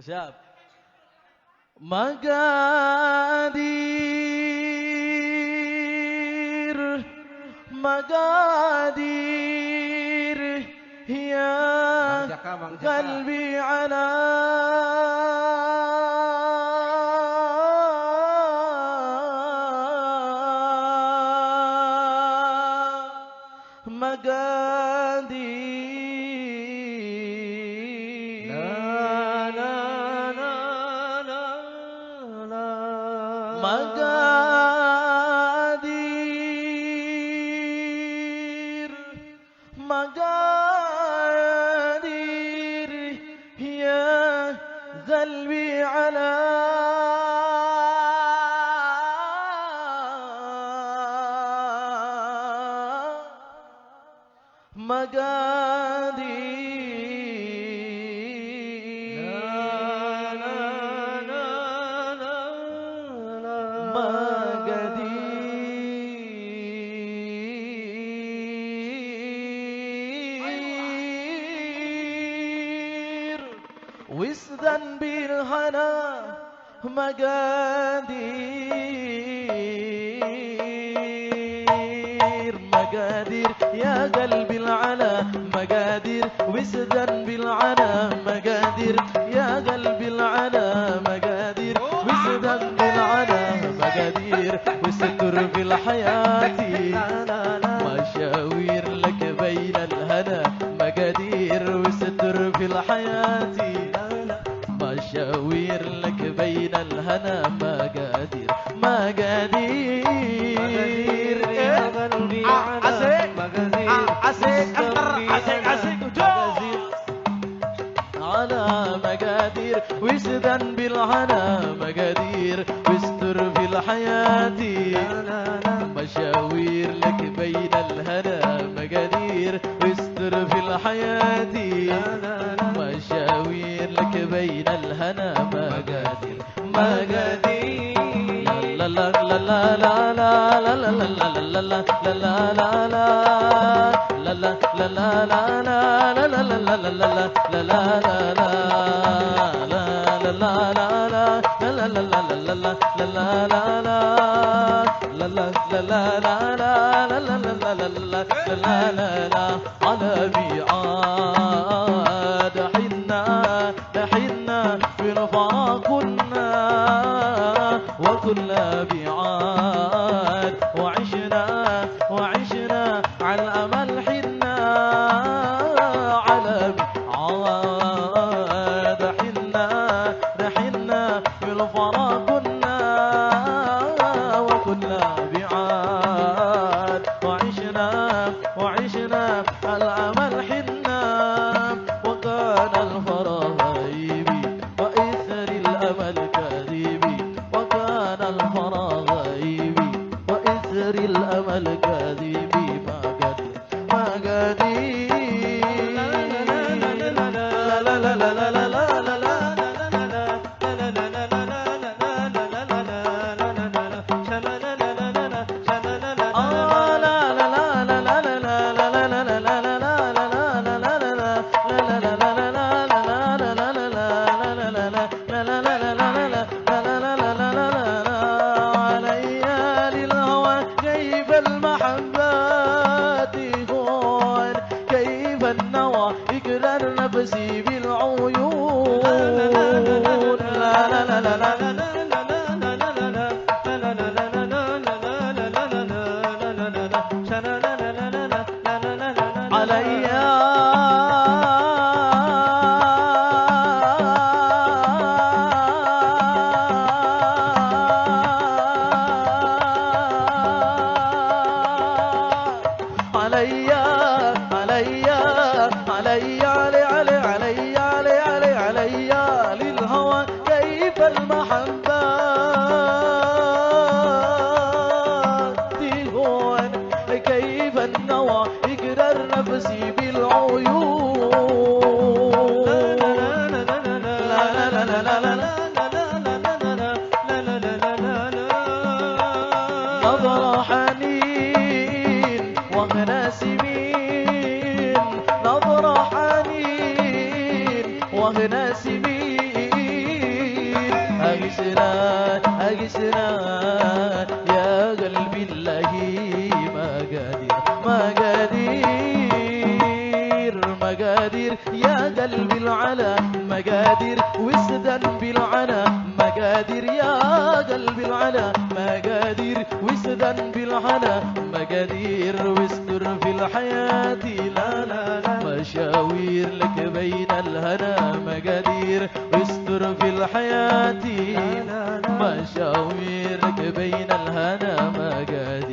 شاب مقادير مقادير يا قلبي على مقادير لا لا لا لا لا مقادير مقادير يا قلبي على مقادير لا لا لا لا لا مقادير وسدا بالهنا مقادير مقادير يا قلبي العلا مقادير وسدا بالعنا مقادير يا قلبي العلا مقادير وسدا بالعنا مقادير وستر في الحياة مشاوير لك بين الهنا مقادير وستر في الحياة مشاوير لك بين الهنا مقادير مقادير يا قلبي عسيك عسيك عسيك عسيك على مقادير وسدا بالهنا مقادير واستر في الحياة مشاوير لك بين الهنا مقادير واستر في الحياة مشاوير لك بين الهنا مقادير مقادير لا لا لا لا لا لا لا لا لا لا لا لا لا لا لا لا على ميعاد حنا نحنا في الفراقنا وكل بعاد وعشنا على الأمل حنا على ميعاد حنا نحنا في الفراقنا وكل بعاد وعشنا على الأمل حنا وكان الفراغ غيبي وإثر الأمل كاذبي وكان الفراغ غيبي وإثر الأمل كاذبي ما قدير لا لا لا لا لا لا نفسي بالعيون لا لا لا لا لا كيف النوى يقرر نفسي بالعيون لا لا لا لا لا لا نظر حنين وغنى سمين نظر حنين وغنى سمين أقسنا أقسنا يا قلبي الله مقادير مقادير يا قلبي العلا مقادير وسدا بالعنا مقادير يا قلبي العلا مقادير وسدا بالعنا مقادير واستر في الحياة لا لا لا مشاوير لك بين الهنا مقادير واستر في الحياة مشاوير لك بين الهنا مقادير